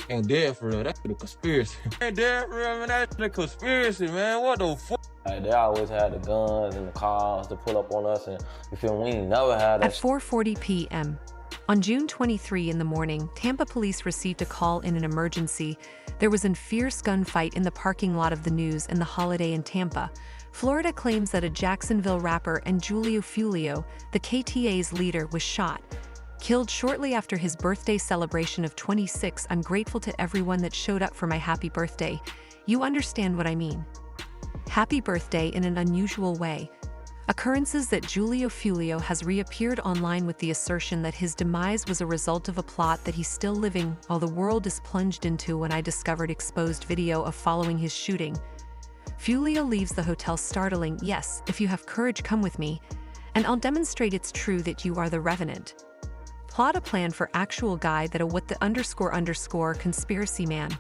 Ain't dead for real. That's the conspiracy. Ain't dead for real, man. That's the conspiracy, man. What the fuck? Like, they always had the guns and the cars to pull up on us, and you feel me? We ain't never had that. At 4:40 p.m. on June 23 in the morning, Tampa police received a call in an emergency. There was a fierce gunfight in the parking lot of the News and the Holiday in Tampa. Florida claims that a Jacksonville rapper and Julio Foolio, the KTA's leader, was shot. Killed shortly after his birthday celebration of 26. I'm grateful to everyone that showed up for my happy birthday. You understand what I mean. Happy birthday in an unusual way. Occurrences that Julio Foolio has reappeared online with the assertion that his demise was a result of a plot that he's still living while the world is plunged into when I discovered exposed video of following his shooting. Foolio leaves the hotel startling, yes, if you have courage come with me, and I'll demonstrate it's true that you are the revenant. Plot a plan for actual guy that a what the __ conspiracy man.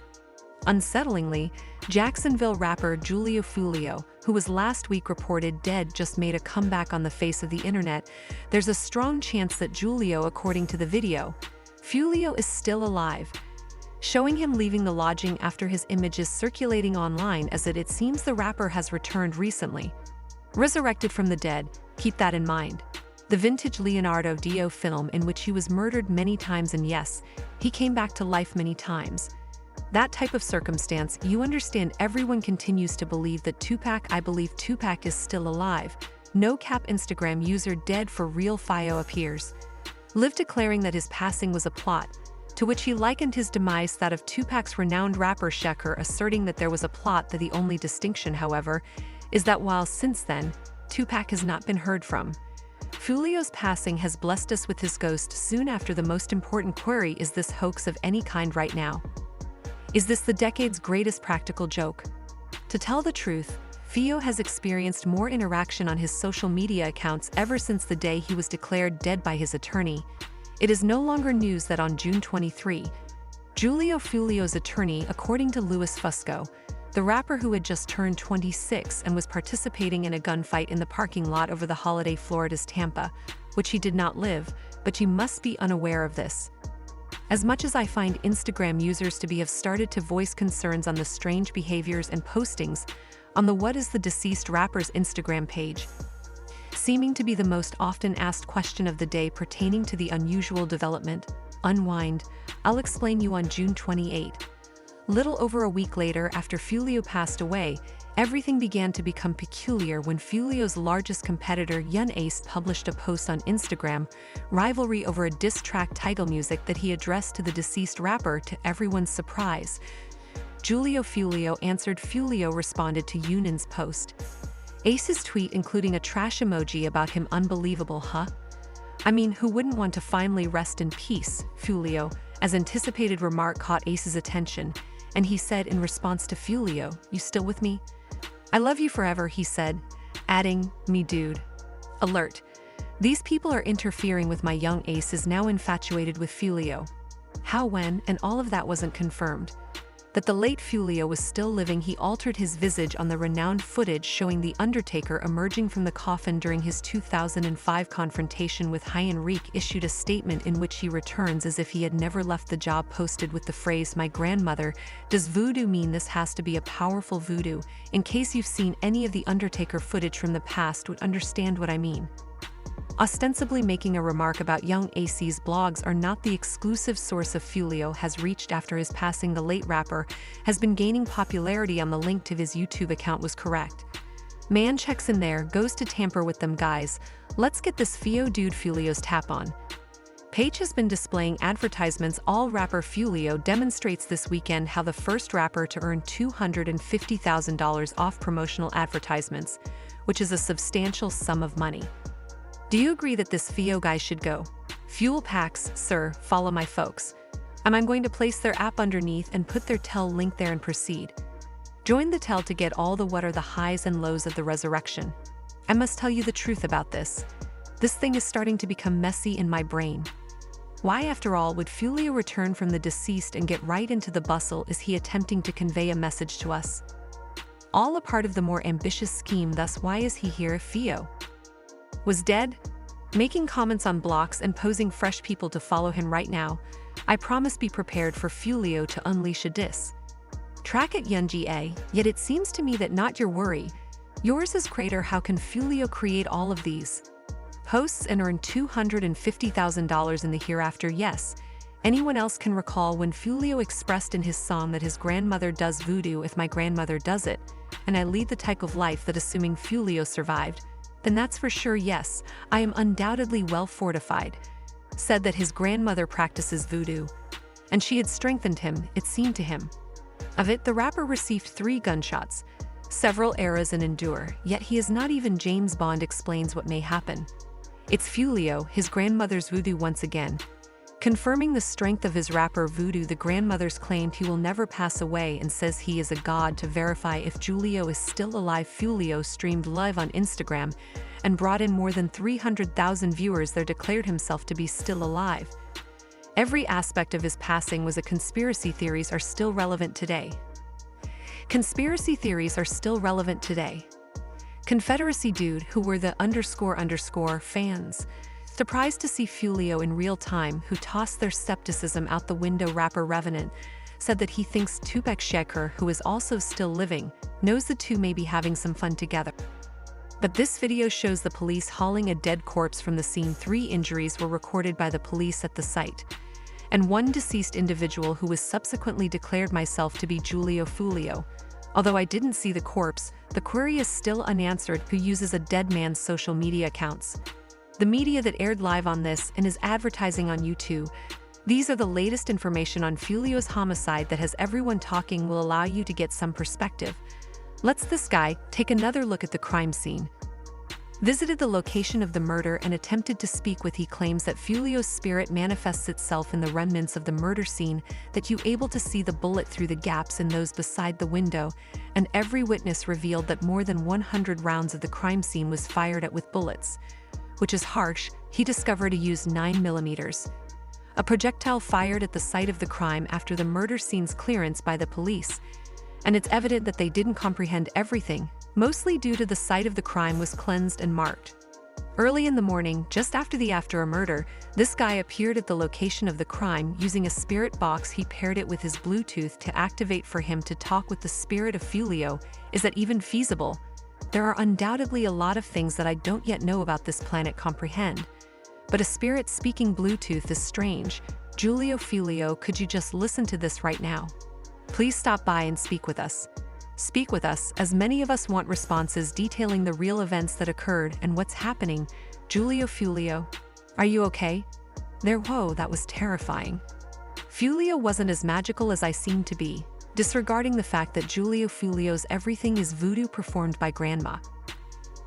Unsettlingly, Jacksonville rapper Julio Foolio, who was last week reported dead, just made a comeback on the face of the internet. There's a strong chance that Julio, according to the video, Foolio is still alive, showing him leaving the lodging after his image is circulating online as it seems the rapper has returned recently. Resurrected from the dead, keep that in mind. The vintage Leonardo DiCaprio film in which he was murdered many times, and yes, he came back to life many times. That type of circumstance, you understand. Everyone continues to believe that Tupac. I believe Tupac is still alive. No cap Instagram user dead for real. Fio appears. Live declaring that his passing was a plot, to which he likened his demise that of Tupac's renowned rapper Shakur, asserting that there was a plot. That the only distinction, however, is that while since then, Tupac has not been heard from. Foolio's passing has blessed us with his ghost soon after. The most important query is this hoax of any kind right now. Is this the decade's greatest practical joke? To tell the truth, Fio has experienced more interaction on his social media accounts ever since the day he was declared dead by his attorney. It is no longer news that on June 23, Julio Foolio's attorney, according to Louis Fusco, the rapper who had just turned 26 and was participating in a gunfight in the parking lot over the Holiday, Florida's Tampa, which he did not live, but you must be unaware of this. As much as I find Instagram users to have started to voice concerns on the strange behaviors and postings on the what is the deceased rapper's Instagram page, seeming to be the most often asked question of the day pertaining to the unusual development, unwind, I'll explain you on June 28. Little over a week later, after Foolio passed away, everything began to become peculiar when Foolio's largest competitor, Young Ace, published a post on Instagram, rivalry over a diss track title music that he addressed to the deceased rapper. To everyone's surprise, Julio Foolio answered. Foolio responded to Young's post. Ace's tweet including a trash emoji about him. Unbelievable, huh? I mean, who wouldn't want to finally rest in peace? Foolio, as anticipated remark caught Ace's attention, and he said in response to Foolio, "You still with me? I love you forever," he said, adding, "Me dude. Alert. These people are interfering with my young Ace is now infatuated with Foolio. How, when, and all of that wasn't confirmed. That the late Foolio was still living. He altered his visage on the renowned footage showing The Undertaker emerging from the coffin during his 2005 confrontation with Heinrich, issued a statement in which he returns as if he had never left the job, posted with the phrase, "My grandmother, does voodoo mean this has to be a powerful voodoo? In case you've seen any of The Undertaker footage from the past would understand what I mean." Ostensibly making a remark about young Ace's blogs are not the exclusive source of Foolio has reached after his passing. The late rapper has been gaining popularity on the link to his YouTube account was correct. Man checks in there, goes to tamper with them guys. Let's get this Fio dude Foolio's tap on. Page has been displaying advertisements. All rapper Foolio demonstrates this weekend how the first rapper to earn $250,000 off promotional advertisements, which is a substantial sum of money. Do you agree that this Fio guy should go? Fuel packs, sir, follow my folks. I'm going to place their app underneath and put their tell link there and proceed. Join the tell to get all the what are the highs and lows of the resurrection. I must tell you the truth about this. This thing is starting to become messy in my brain. Why, after all, would Foolio return from the deceased and get right into the bustle? Is he attempting to convey a message to us? All a part of the more ambitious scheme. Thus, why is he here if Fio was dead? Making comments on blocks and posing fresh people to follow him right now. I promise be prepared for Foolio to unleash a diss. Track at Young-Ga, yet it seems to me that not your worry. Yours is greater. How can Foolio create all of these posts and earn $250,000 in the hereafter? Yes. Anyone else can recall when Foolio expressed in his song that his grandmother does voodoo if my grandmother does it, and I lead the type of life that assuming Foolio survived, then that's for sure yes, I am undoubtedly well fortified. Said that his grandmother practices voodoo, and she had strengthened him, it seemed to him. Of it, the rapper received 3 gunshots, several eras and endure, yet he is not even James Bond explains what may happen. It's Foolio, his grandmother's voodoo once again. Confirming the strength of his rapper voodoo, the grandmother's claimed he will never pass away and says he is a god. To verify if Julio is still alive, Foolio streamed live on Instagram and brought in more than 300,000 viewers there, declared himself to be still alive. Every aspect of his passing was a conspiracy. Theories are still relevant today. Conspiracy theories are still relevant today. Confederacy dude who were the __ fans. Surprised to see Foolio in real time, who tossed their skepticism out the window. Rapper Revenant said that he thinks Tupac Shakur, who is also still living, knows the two may be having some fun together. But this video shows the police hauling a dead corpse from the scene. 3 injuries were recorded by the police at the site, and one deceased individual who was subsequently declared myself to be Julio Foolio. Although I didn't see the corpse, the query is still unanswered. Who uses a dead man's social media accounts? The media that aired live on this and is advertising on YouTube. These are the latest information on Foolio's homicide that has everyone talking. Will allow you to get some perspective. Let's this guy take another look at the crime scene. Visited the location of the murder and attempted to speak with. He claims that Foolio's spirit manifests itself in the remnants of the murder scene, that you able to see the bullet through the gaps in those beside the window, and every witness revealed that more than 100 rounds of the crime scene was fired at with bullets, which is harsh. He discovered a used 9mm, a projectile fired at the site of the crime after the murder scene's clearance by the police, and it's evident that they didn't comprehend everything, mostly due to the site of the crime was cleansed and marked. Early in the morning, just after a murder, this guy appeared at the location of the crime using a spirit box. He paired it with his Bluetooth to activate for him to talk with the spirit of Foolio. Is that even feasible? There are undoubtedly a lot of things that I don't yet know about this planet comprehend. But a spirit speaking Bluetooth is strange. Julio Foolio, could you just listen to this right now? Please stop by and speak with us. Speak with us, as many of us want responses detailing the real events that occurred and what's happening. Julio Foolio, are you okay? There, whoa, that was terrifying. Foolio wasn't as magical as I seemed to be, disregarding the fact that Julio Foolio's everything is voodoo performed by grandma.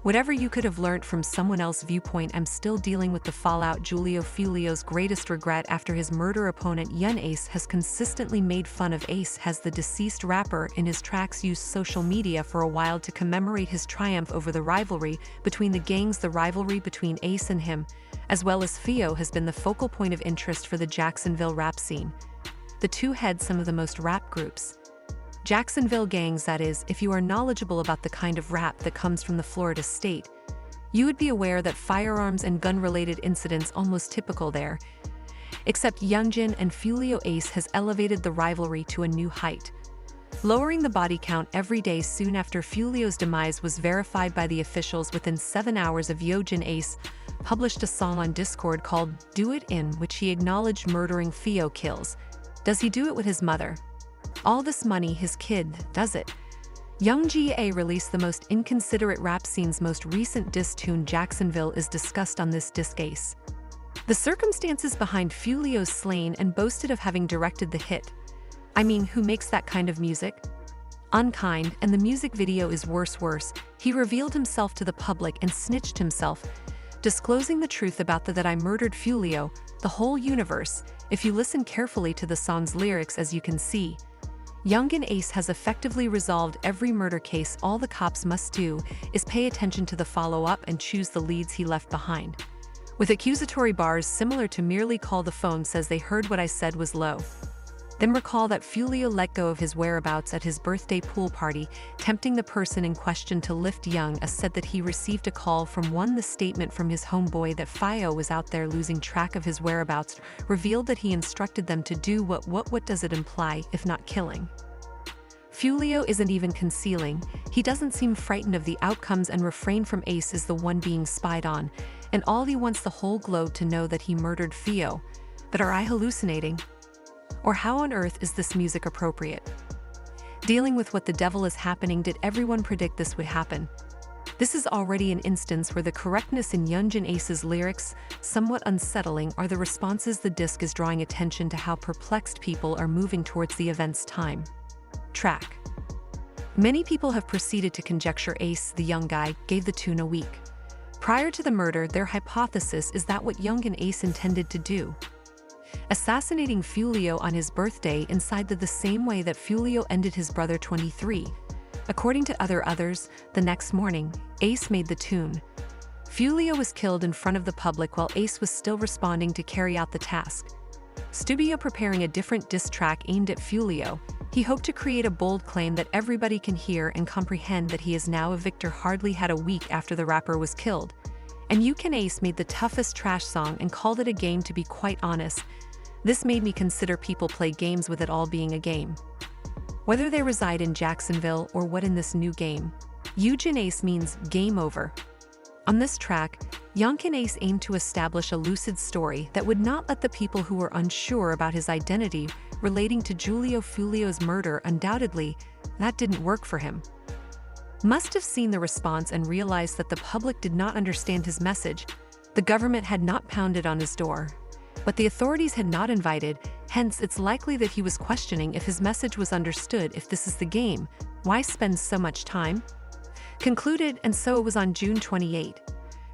Whatever you could have learnt from someone else's viewpoint, I'm still dealing with the fallout. Julio Foolio's greatest regret after his murder opponent Young Ace has consistently made fun of Ace. Has the deceased rapper in his tracks used social media for a while to commemorate his triumph over the rivalry between the gangs. The rivalry between Ace and him, as well as Fio, has been the focal point of interest for the Jacksonville rap scene. The two head some of the most rap groups. Jacksonville gangs, that is. If you are knowledgeable about the kind of rap that comes from the Florida state, you would be aware that firearms and gun-related incidents almost typical there. Except Youngin and Foolio, Ace has elevated the rivalry to a new height, lowering the body count every day. Soon after Foolio's demise was verified by the officials, within 7 hours of Youngin, Ace published a song on Discord called Do It, in which he acknowledged murdering Fio kills. Does he do it with his mother? All this money, his kid, does it? Young-Ga released the most inconsiderate rap scene's most recent diss tune. Jacksonville is discussed on this disc. Ace, the circumstances behind Foolio's slaying, and boasted of having directed the hit. I mean, who makes that kind of music? Unkind, and the music video is worse. He revealed himself to the public and snitched himself, disclosing the truth about that I murdered Foolio, the whole universe. If you listen carefully to the song's lyrics, as you can see, Youngin Ace has effectively resolved every murder case. All the cops must do is pay attention to the follow-up and choose the leads he left behind, with accusatory bars similar to merely call the phone. Says they heard what I said was low. Then recall that Foolio let go of his whereabouts at his birthday pool party, tempting the person in question to lift Young as said that he received a call from one. The statement from his homeboy that Foolio was out there losing track of his whereabouts revealed that he instructed them to do what does it imply, if not killing? Foolio isn't even concealing, he doesn't seem frightened of the outcomes and refrained from Ace as the one being spied on, and all he wants the whole globe to know that he murdered Foolio. But are I hallucinating? Or how on earth is this music appropriate? Dealing with what the devil is happening, did everyone predict this would happen? This is already an instance where the correctness in Young and Ace's lyrics, somewhat unsettling, are the responses the disc is drawing attention to how perplexed people are moving towards the event's time. Track. Many people have proceeded to conjecture Ace, the young guy, gave the tune a week. Prior to the murder, their hypothesis is that what Young and Ace intended to do. Assassinating Foolio on his birthday inside the same way that Foolio ended his brother 23. According to others, the next morning, Ace made the tune. Foolio was killed in front of the public while Ace was still responding to carry out the task. Studio preparing a different diss track aimed at Foolio. He hoped to create a bold claim that everybody can hear and comprehend that he is now a victor. Hardly had a week after the rapper was killed. And Ace made the toughest trash song and called it a game. To be quite honest, this made me consider people play games with it all being a game. Whether they reside in Jacksonville or what in this new game, Young Ace means game over. On this track, Young Ace aimed to establish a lucid story that would not let the people who were unsure about his identity relating to Foolio's murder. Undoubtedly, that didn't work for him. Must have seen the response and realized that the public did not understand his message. The government had not pounded on his door, but the authorities had not invited, hence it's likely that he was questioning if his message was understood. If this is the game, why spend so much time? Concluded, and so it was on June 28,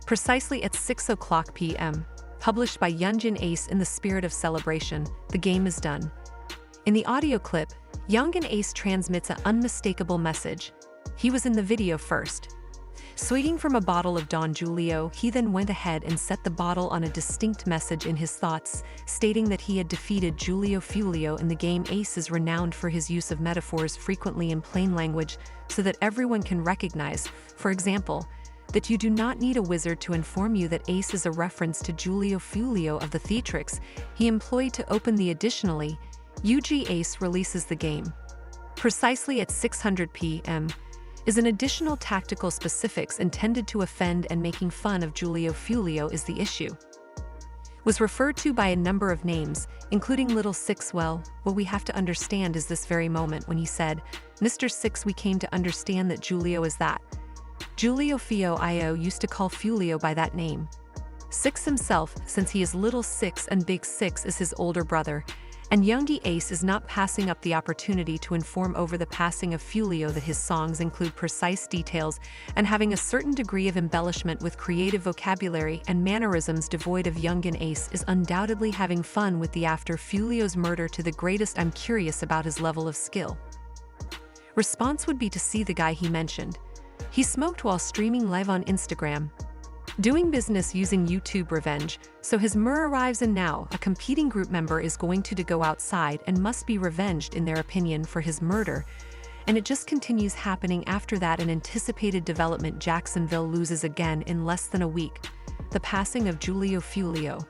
precisely at 6:00 p.m., published by Young Ace in the spirit of celebration. The game is done. In the audio clip, Young Ace transmits an unmistakable message. He was in the video first. Swigging from a bottle of Don Julio, he then went ahead and set the bottle on a distinct message in his thoughts, stating that he had defeated Foolio in the game. Ace is renowned for his use of metaphors frequently in plain language so that everyone can recognize, for example, that you do not need a wizard to inform you that Ace is a reference to Foolio of the theatrics he employed to open the additionally, Ace releases the game. Precisely at 6:00 p.m. is an additional tactical specifics intended to offend, and making fun of Foolio is the issue. Was referred to by a number of names, including Little Six. Well, what we have to understand is this very moment when he said, Mr. Six, we came to understand that Julio is that. Foolio used to call Foolio by that name. Six himself, since he is Little Six and Big Six is his older brother, and Young Ace is not passing up the opportunity to inform over the passing of Foolio that his songs include precise details and having a certain degree of embellishment with creative vocabulary and mannerisms devoid of. Young Ace is undoubtedly having fun with the after Foolio's murder to the greatest. I'm curious about his level of skill. Response would be to see the guy he mentioned. He smoked while streaming live on Instagram. Doing business using YouTube revenge, so his murder arrives, and now a competing group member is going to go outside and must be revenged in their opinion for his murder, and it just continues happening after that. An anticipated development: Jacksonville loses again in less than a week. The passing of Foolio.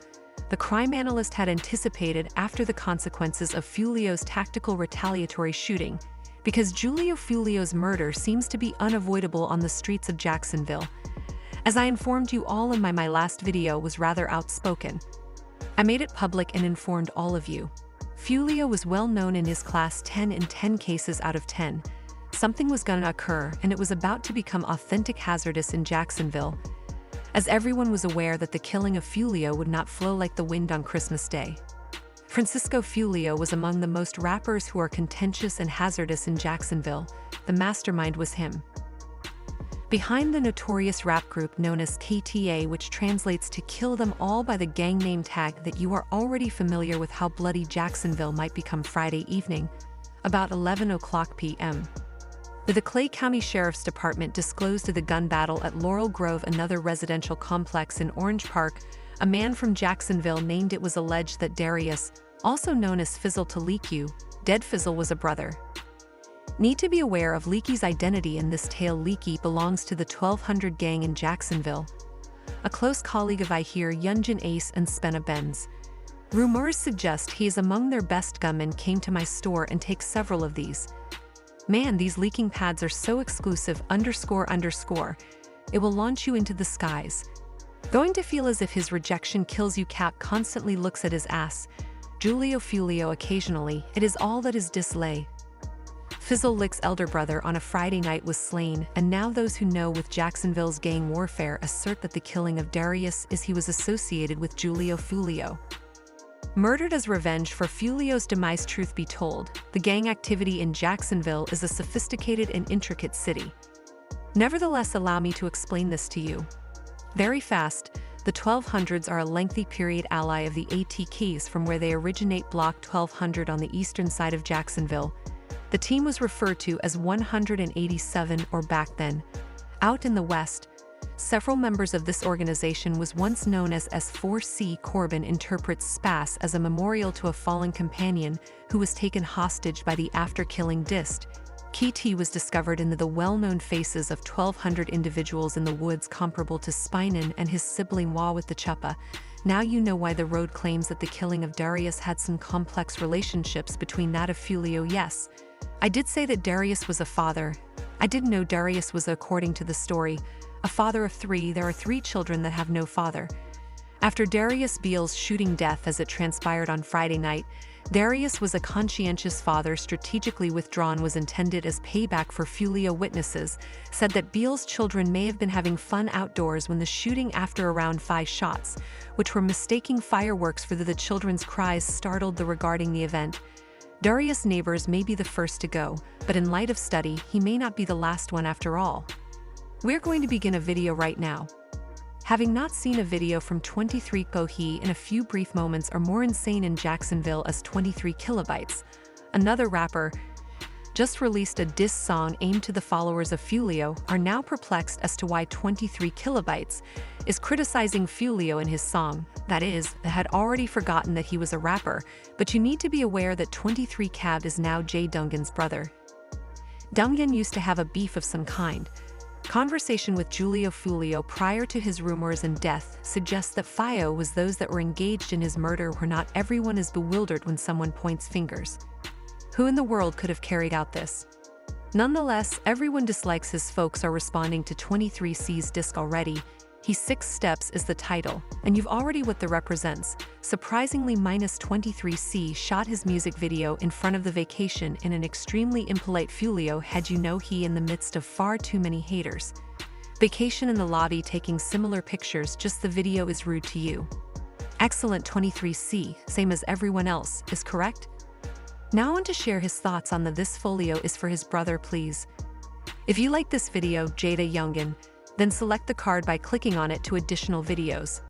The crime analyst had anticipated after the consequences of Foolio's tactical retaliatory shooting, because Foolio's murder seems to be unavoidable on the streets of Jacksonville. As I informed you all in my last video was rather outspoken. I made it public and informed all of you. Foolio was well known in his class 10 in 10 cases out of 10. Something was gonna occur, and it was about to become authentic hazardous in Jacksonville, as everyone was aware that the killing of Foolio would not flow like the wind on Christmas Day. Francisco Foolio was among the most rappers who are contentious and hazardous in Jacksonville. The mastermind was him. Behind the notorious rap group known as KTA, which translates to Kill Them All by the gang name tag that you are already familiar with how bloody Jacksonville might become Friday evening, about 11:00 p.m. The Clay County Sheriff's Department disclosed of the gun battle at Laurel Grove, another residential complex in Orange Park. A man from Jacksonville named it was alleged that Darius, Also known as Fizzle to Leaky, Dead Fizzle was a brother. Need to be aware of Leaky's identity in this tale. Leaky belongs to the 1200 gang in Jacksonville. A close colleague of I Hear, Yunjin Ace and Spenna Benz. Rumors suggest he is among their best gunmen. Came to my store and take several of these. Man, these leaking pads are so exclusive, __. It will launch you into the skies. Going to feel as if his rejection kills you. Cap constantly looks at his ass. Julio Foolio occasionally, it is all that is dislay. Fizzle Lick's elder brother on a Friday night was slain, and now those who know with Jacksonville's gang warfare assert that the killing of Darius is he was associated with Julio Foolio. Murdered as revenge for Foolio's demise. Truth be told, the gang activity in Jacksonville is a sophisticated and intricate city. Nevertheless, allow me to explain this to you. Very fast, the 1200s are a lengthy period ally of the ATKs from where they originate. Block 1200 on the eastern side of Jacksonville. The team was referred to as 187 or back then. Out in the west, several members of this organization was once known as S4C. Corbin interprets SPAS as a memorial to a fallen companion who was taken hostage by the after-killing Dist. Key T was discovered in the well-known faces of 1200 individuals in the woods comparable to Spinan and his sibling Wa with the Chuppa. Now you know why the road claims that the killing of Darius had some complex relationships between that of Foolio. Yes, I did say that Darius was a father. I didn't know Darius was, according to the story, a father of 3. There are 3 children that have no father. After Darius Beale's shooting death as it transpired on Friday night, Darius was a conscientious father. Strategically withdrawn was intended as payback for Foolio. Witnesses said that Beale's children may have been having fun outdoors when the shooting, after around 5 shots, which were mistaking fireworks for the children's cries, startled the regarding the event. Darius' neighbors may be the first to go, but in light of study, he may not be the last one after all. We're going to begin a video right now. Having not seen a video from 23 Kohi in a few brief moments are more insane in Jacksonville as 23 kilobytes. Another rapper just released a diss song aimed to the followers of Foolio, are now perplexed as to why 23 kilobytes is criticizing Foolio in his song. That is, they had already forgotten that he was a rapper, but you need to be aware that 23 Cab is now Jay Dungan's brother. Dungan used to have a beef of some kind. Conversation with Julio Foolio prior to his rumors and death suggests that Fio was those that were engaged in his murder. Where not everyone is bewildered when someone points fingers. Who in the world could have carried out this? Nonetheless, everyone dislikes his folks are responding to 23C's disc already. He's 6 Steps is the title, and you've already what the represents. Surprisingly, -23C shot his music video in front of the vacation in an extremely impolite Foolio. Had you know he in the midst of far too many haters. Vacation in the lobby taking similar pictures, just the video is rude to you. Excellent 23C, same as everyone else, is correct? Now on to share his thoughts on this Foolio is for his brother, please. If you like this video, Jada Youngin, then select the card by clicking on it to additional videos.